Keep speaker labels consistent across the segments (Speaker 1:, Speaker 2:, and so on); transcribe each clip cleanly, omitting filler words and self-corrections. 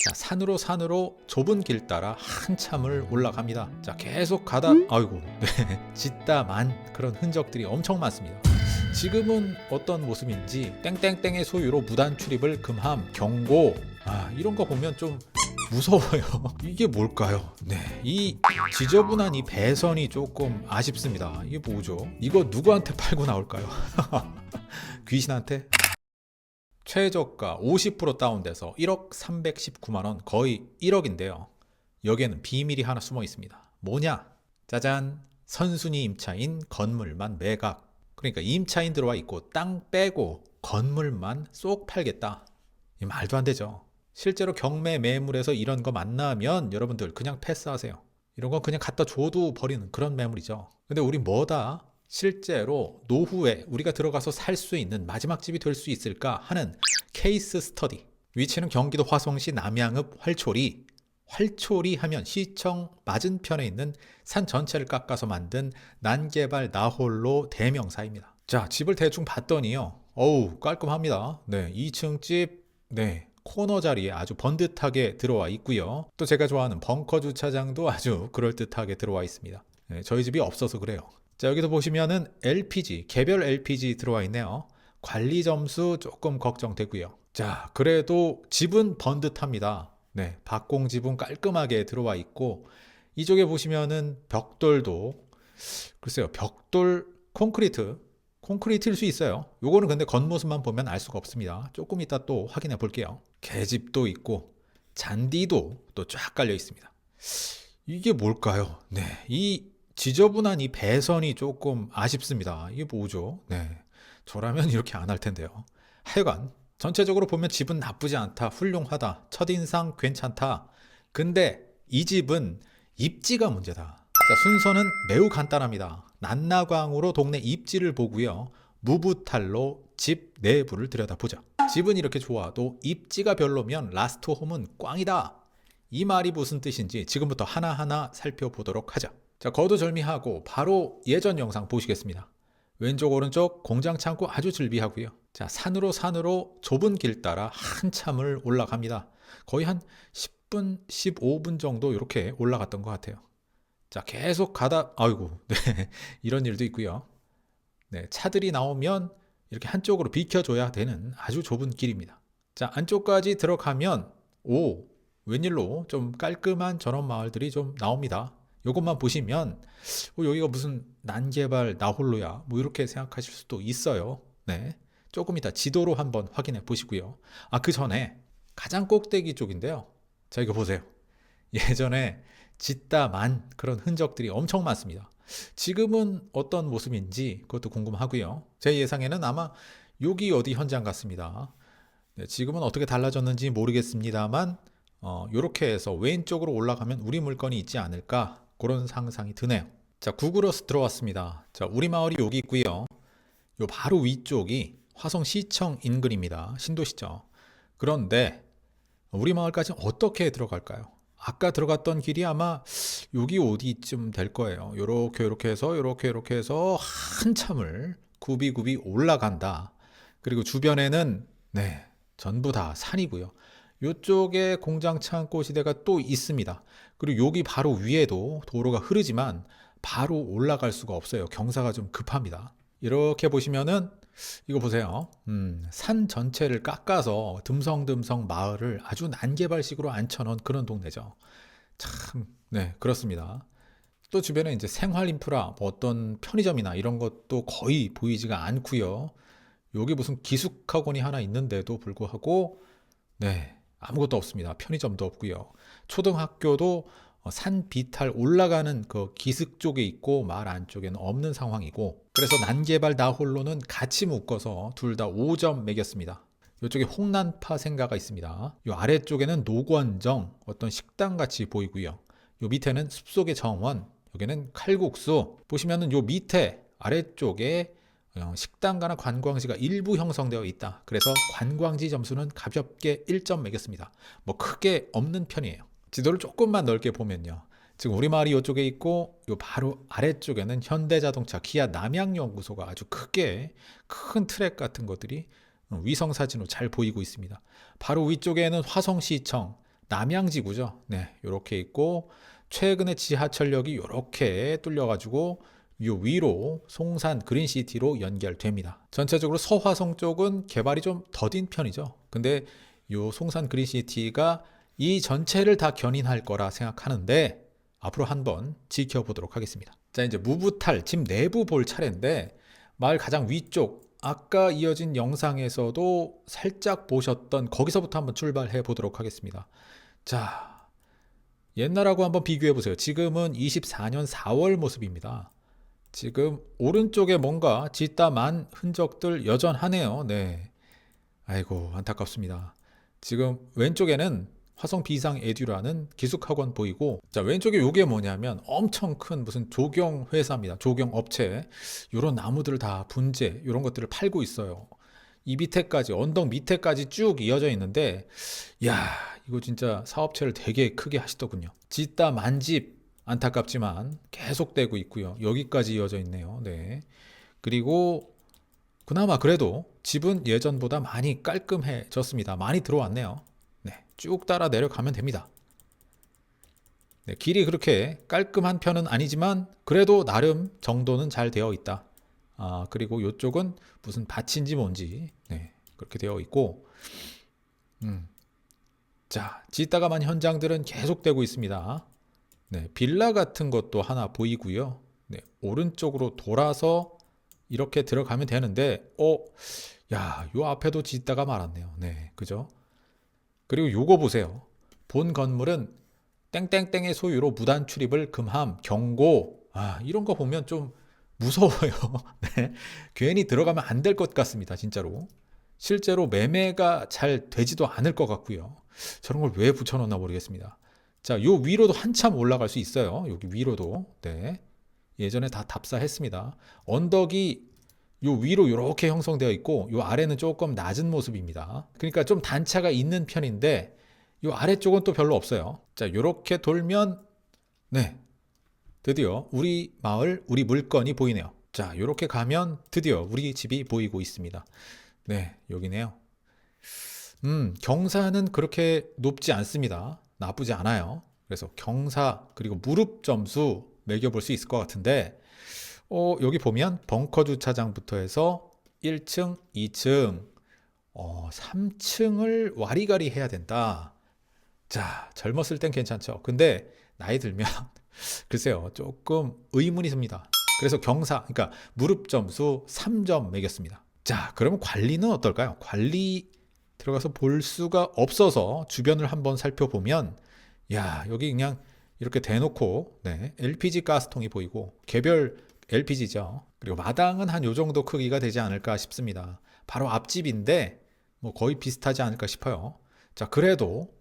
Speaker 1: 자, 산으로 좁은 길 따라 한참을 올라갑니다. 자, 계속 가다 아이고 네, 짓다만 그런 흔적들이 엄청 많습니다. 지금은 어떤 모습인지 땡땡땡의 소유로 무단 출입을 금함 경고. 이런 거 보면 좀 무서워요. 이게 뭘까요? 네, 이 지저분한 이 배선이 조금 아쉽습니다. 이게 뭐죠? 이거 누구한테 팔고 나올까요? 귀신한테? 최저가 50% 다운돼서 1억 319만 원, 거의 1억인데요. 여기에는 비밀이 하나 숨어 있습니다. 뭐냐? 짜잔! 선순위 임차인 건물만 매각. 그러니까 임차인 들어와 있고 땅 빼고 건물만 쏙 팔겠다. 이 말도 안 되죠. 실제로 경매 매물에서 이런 거 만나면 여러분들 그냥 패스하세요. 이런 거 그냥 갖다 줘도 버리는 그런 매물이죠. 근데 우리 뭐다? 실제로 노후에 우리가 들어가서 살 수 있는 마지막 집이 될 수 있을까 하는 케이스 스터디. 위치는 경기도 화성시 남양읍 활초리. 활초리 하면 시청 맞은편에 있는 산 전체를 깎아서 만든 난개발 나홀로 대명사입니다. 자, 집을 대충 봤더니요. 어우, 깔끔합니다. 네, 2층 집, 네, 코너 자리에 아주 번듯하게 들어와 있고요. 또 제가 좋아하는 벙커 주차장도 아주 그럴듯하게 들어와 있습니다. 네, 저희 집이 없어서 그래요. 자, 여기도 보시면은 LPG, 개별 LPG 들어와 있네요. 관리 점수 조금 걱정되고요. 자, 그래도 집은 번듯합니다. 네, 박공 지붕 깔끔하게 들어와 있고, 이쪽에 보시면은 벽돌도, 글쎄요, 벽돌 콘크리트일 수 있어요. 요거는 근데 겉모습만 보면 알 수가 없습니다. 조금 이따 또 확인해 볼게요. 계집도 있고, 잔디도 또 쫙 깔려 있습니다. 이게 뭘까요? 네, 이 지저분한 이 배선이 조금 아쉽습니다. 이게 뭐죠? 네, 저라면 이렇게 안 할 텐데요. 하여간 전체적으로 보면 집은 나쁘지 않다, 훌륭하다, 첫인상 괜찮다. 근데 이 집은 입지가 문제다. 자, 순서는 매우 간단합니다. 난나광으로 동네 입지를 보고요. 무부탈로 집 내부를 들여다보자. 집은 이렇게 좋아도 입지가 별로면 라스트 홈은 꽝이다. 이 말이 무슨 뜻인지 지금부터 하나하나 살펴보도록 하자. 자, 거두절미하고 바로 예전 영상 보시겠습니다. 왼쪽 오른쪽 공장 창고 아주 즐비하고요. 자, 산으로 좁은 길 따라 한참을 올라갑니다. 거의 한 10분, 15분 정도 이렇게 올라갔던 것 같아요. 자, 계속 가다 아이고 네, 이런 일도 있고요. 네, 차들이 나오면 이렇게 한쪽으로 비켜줘야 되는 아주 좁은 길입니다. 자, 안쪽까지 들어가면 웬일로 좀 깔끔한 전원 마을들이 좀 나옵니다. 이것만 보시면 여기가 무슨 난개발 나홀로야 뭐 이렇게 생각하실 수도 있어요. 네, 조금 이따 지도로 한번 확인해 보시고요. 그 전에 가장 꼭대기 쪽인데요. 자, 이거 보세요. 예전에 짓다만 그런 흔적들이 엄청 많습니다. 지금은 어떤 모습인지 그것도 궁금하고요. 제 예상에는 아마 여기 어디 현장 같습니다. 네, 지금은 어떻게 달라졌는지 모르겠습니다만 이렇게 해서 왼쪽으로 올라가면 우리 물건이 있지 않을까 그런 상상이 드네요. 자, 구글어스 들어왔습니다. 자, 우리 마을이 여기 있고요. 요 바로 위쪽이 화성시청 인근입니다. 신도시죠. 그런데 우리 마을까지 어떻게 들어갈까요? 아까 들어갔던 길이 아마 여기 어디쯤 될 거예요. 요렇게 해서 한참을 굽이굽이 올라간다. 그리고 주변에는 네, 전부 다 산이고요. 이쪽에 공장 창고 시대가 또 있습니다. 그리고 여기 바로 위에도 도로가 흐르지만 바로 올라갈 수가 없어요. 경사가 좀 급합니다. 이렇게 보시면은 이거 보세요. 산 전체를 깎아서 듬성듬성 마을을 아주 난개발식으로 앉혀놓은 그런 동네죠. 참, 네, 그렇습니다. 또 주변에 이제 생활 인프라, 뭐 어떤 편의점이나 이런 것도 거의 보이지가 않고요. 여기 무슨 기숙학원이 하나 있는데도 불구하고, 네, 아무것도 없습니다. 편의점도 없고요. 초등학교도 산 비탈 올라가는 그 기슭 쪽에 있고 마을 안쪽에는 없는 상황이고, 그래서 난개발 나홀로는 같이 묶어서 둘 다 5점 매겼습니다. 이쪽에 홍난파 생가가 있습니다. 이 아래쪽에는 노관정 어떤 식당 같이 보이고요. 요 밑에는 숲속의 정원, 여기는 칼국수. 보시면은 요 밑에 아래쪽에 식당가나 관광지가 일부 형성되어 있다. 그래서 관광지 점수는 가볍게 1점 매겼습니다. 뭐 크게 없는 편이에요. 지도를 조금만 넓게 보면요. 지금 우리 마을이 이쪽에 있고 요 바로 아래쪽에는 현대자동차 기아 남양연구소가 아주 크게 큰 트랙 같은 것들이 위성사진으로 잘 보이고 있습니다. 바로 위쪽에는 화성시청, 남양지구죠. 네, 요렇게 있고 최근에 지하철역이 요렇게 뚫려가지고 요 위로 송산 그린시티로 연결됩니다. 전체적으로 서화성 쪽은 개발이 좀 더딘 편이죠. 근데 요 송산 그린시티가 이 전체를 다 견인할 거라 생각하는데 앞으로 한번 지켜보도록 하겠습니다. 자, 이제 무브탈 집 내부 볼 차례인데 마을 가장 위쪽 아까 이어진 영상에서도 살짝 보셨던 거기서부터 한번 출발해 보도록 하겠습니다. 자, 옛날하고 한번 비교해 보세요. 지금은 24년 4월 모습입니다. 지금 오른쪽에 뭔가 짓다만 흔적들 여전하네요. 네. 아이고, 안타깝습니다. 지금 왼쪽에는 화성 비상 에듀라는 기숙학원 보이고, 자, 왼쪽에 요게 뭐냐면 엄청 큰 무슨 조경 회사입니다. 조경 업체. 요런 나무들을 다 분재, 요런 것들을 팔고 있어요. 이 밑에까지, 언덕 밑에까지 쭉 이어져 있는데, 야, 이거 진짜 사업체를 되게 크게 하시더군요. 짓다 만집, 안타깝지만 계속되고 있고요. 여기까지 이어져 있네요. 네. 그리고 그나마 그래도 집은 예전보다 많이 깔끔해졌습니다. 많이 들어왔네요. 네, 쭉 따라 내려가면 됩니다. 네, 길이 그렇게 깔끔한 편은 아니지만 그래도 나름 정도는 잘 되어 있다. 아, 그리고 이쪽은 무슨 밭인지 뭔지 네, 그렇게 되어 있고 자, 짓다가만 현장들은 계속되고 있습니다. 네, 빌라 같은 것도 하나 보이고요. 네, 오른쪽으로 돌아서 이렇게 들어가면 되는데, 야, 요 앞에도 짓다가 말았네요. 네, 그죠? 그리고 요거 보세요. 본 건물은 땡땡땡의 소유로 무단 출입을 금함, 경고. 아, 이런 거 보면 좀 무서워요. 네, 괜히 들어가면 안 될 것 같습니다. 진짜로. 실제로 매매가 잘 되지도 않을 것 같고요. 저런 걸 왜 붙여놓나 모르겠습니다. 자, 요 위로도 한참 올라갈 수 있어요. 여기 위로도. 네. 예전에 다 답사했습니다. 언덕이 요 위로 이렇게 형성되어 있고 요 아래는 조금 낮은 모습입니다. 그러니까 좀 단차가 있는 편인데 요 아래쪽은 또 별로 없어요. 자, 요렇게 돌면 네. 드디어 우리 마을, 우리 물건이 보이네요. 자, 요렇게 가면 드디어 우리 집이 보이고 있습니다. 네, 여기네요. 경사는 그렇게 높지 않습니다. 나쁘지 않아요. 그래서 경사 그리고 무릎 점수 매겨볼 수 있을 것 같은데 여기 보면 벙커 주차장부터 해서 1층, 2층, 3층을 와리가리 해야 된다. 자, 젊었을 땐 괜찮죠. 근데 나이 들면 글쎄요, 조금 의문이 듭니다. 그래서 경사, 그러니까 무릎 점수 3점 매겼습니다. 자, 그러면 관리는 어떨까요? 관리 들어가서 볼 수가 없어서 주변을 한번 살펴보면 야, 여기 그냥 이렇게 대놓고 네, LPG 가스통이 보이고 개별 LPG죠. 그리고 마당은 한 요 정도 크기가 되지 않을까 싶습니다. 바로 앞집인데 뭐 거의 비슷하지 않을까 싶어요. 자, 그래도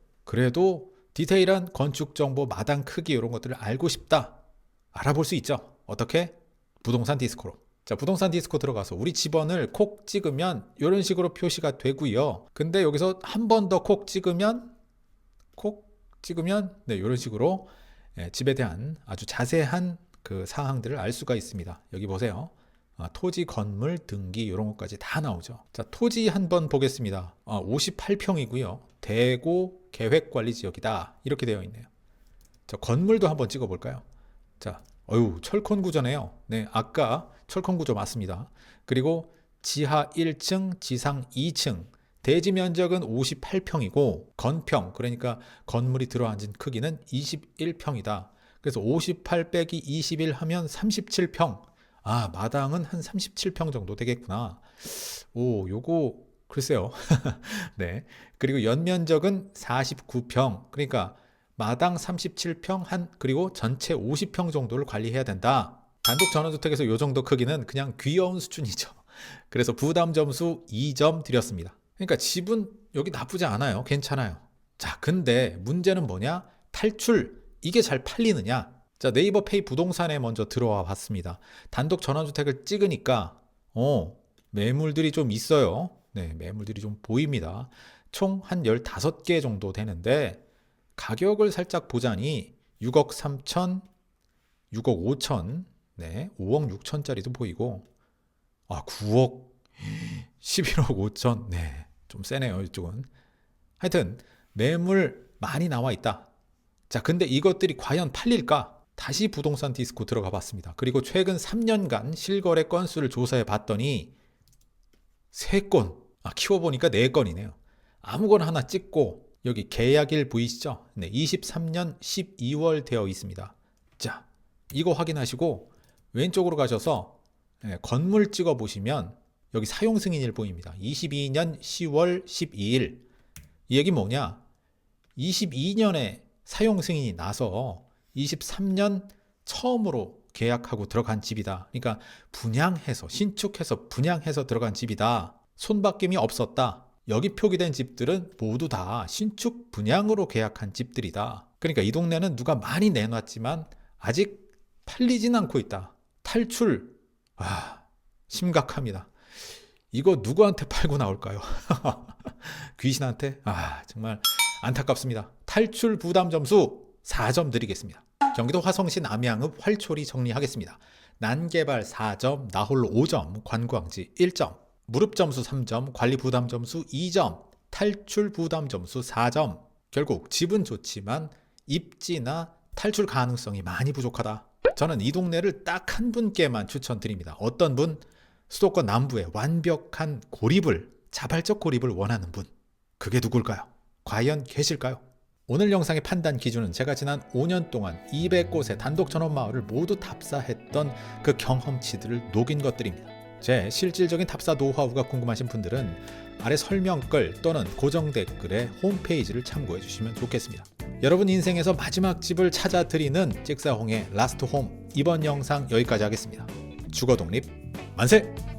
Speaker 1: 디테일한 건축 정보, 마당 크기 이런 것들을 알고 싶다. 알아볼 수 있죠. 어떻게? 부동산 디스코로. 자, 부동산 디스코 들어가서 우리 집원을 콕 찍으면 이런 식으로 표시가 되고요. 근데 여기서 한 번 더 콕 찍으면 네, 이런 식으로 집에 대한 아주 자세한 그 사항들을 알 수가 있습니다. 여기 보세요. 토지 건물 등기 이런 것까지 다 나오죠. 자, 토지 한번 보겠습니다. 58평이고요. 대고 계획관리지역이다. 이렇게 되어 있네요. 자, 건물도 한번 찍어볼까요? 자, 철콘 구조네요. 네, 아까 철콘 구조 맞습니다. 그리고 지하 1층, 지상 2층, 대지 면적은 58평이고 건평, 그러니까 건물이 들어앉은 크기는 21평이다. 그래서 58 빼기 21 하면 37평. 아, 마당은 한 37평 정도 되겠구나. 요거 글쎄요. 네. 그리고 연면적은 49평. 그러니까 마당 37평 그리고 전체 50평 정도를 관리해야 된다. 단독 전원주택에서 요 정도 크기는 그냥 귀여운 수준이죠. 그래서 부담 점수 2점 드렸습니다. 그러니까 집은 여기 나쁘지 않아요. 괜찮아요. 자, 근데 문제는 뭐냐? 탈출. 이게 잘 팔리느냐? 자, 네이버 페이 부동산에 먼저 들어와 봤습니다. 단독 전원주택을 찍으니까 매물들이 좀 있어요. 네, 매물들이 좀 보입니다. 총 한 15개 정도 되는데 가격을 살짝 보자니 6억 3천, 6억 5천, 네, 5억 6천짜리도 보이고 9억 11억 5천. 네, 좀 세네요, 이쪽은. 하여튼 매물 많이 나와 있다. 자, 근데 이것들이 과연 팔릴까? 다시 부동산 디스코 들어가 봤습니다. 그리고 최근 3년간 실거래 건수를 조사해 봤더니 3건, 키워보니까 4건이네요. 아무거나 하나 찍고 여기 계약일 보이시죠? 네, 23년 12월 되어 있습니다. 자, 이거 확인하시고 왼쪽으로 가셔서 건물 찍어 보시면 여기 사용 승인일 보입니다. 22년 10월 12일. 이 얘기 뭐냐? 22년에 사용 승인이 나서 23년 처음으로 계약하고 들어간 집이다. 그러니까 분양해서, 신축해서 분양해서 들어간 집이다. 손바뀜이 없었다. 여기 표기된 집들은 모두 다 신축 분양으로 계약한 집들이다. 그러니까 이 동네는 누가 많이 내놨지만 아직 팔리진 않고 있다. 탈출. 심각합니다. 이거 누구한테 팔고 나올까요? 귀신한테? 정말 안타깝습니다. 탈출 부담 점수 4점 드리겠습니다. 경기도 화성시 남양읍 활초리 정리하겠습니다. 난개발 4점, 나홀로 5점, 관광지 1점, 무릎 점수 3점, 관리 부담 점수 2점, 탈출 부담 점수 4점. 결국 집은 좋지만 입지나 탈출 가능성이 많이 부족하다. 저는 이 동네를 딱 한 분께만 추천드립니다. 어떤 분? 수도권 남부의 완벽한 고립을, 자발적 고립을 원하는 분. 그게 누굴까요? 과연 계실까요? 오늘 영상의 판단 기준은 제가 지난 5년 동안 200곳의 단독 전원 마을을 모두 답사했던 그 경험치들을 녹인 것들입니다. 제 실질적인 답사 노하우가 궁금하신 분들은 아래 설명글 또는 고정 댓글에 홈페이지를 참고해 주시면 좋겠습니다. 여러분 인생에서 마지막 집을 찾아 드리는 찍사홍의 라스트 홈, 이번 영상 여기까지 하겠습니다. 주거 독립 만세!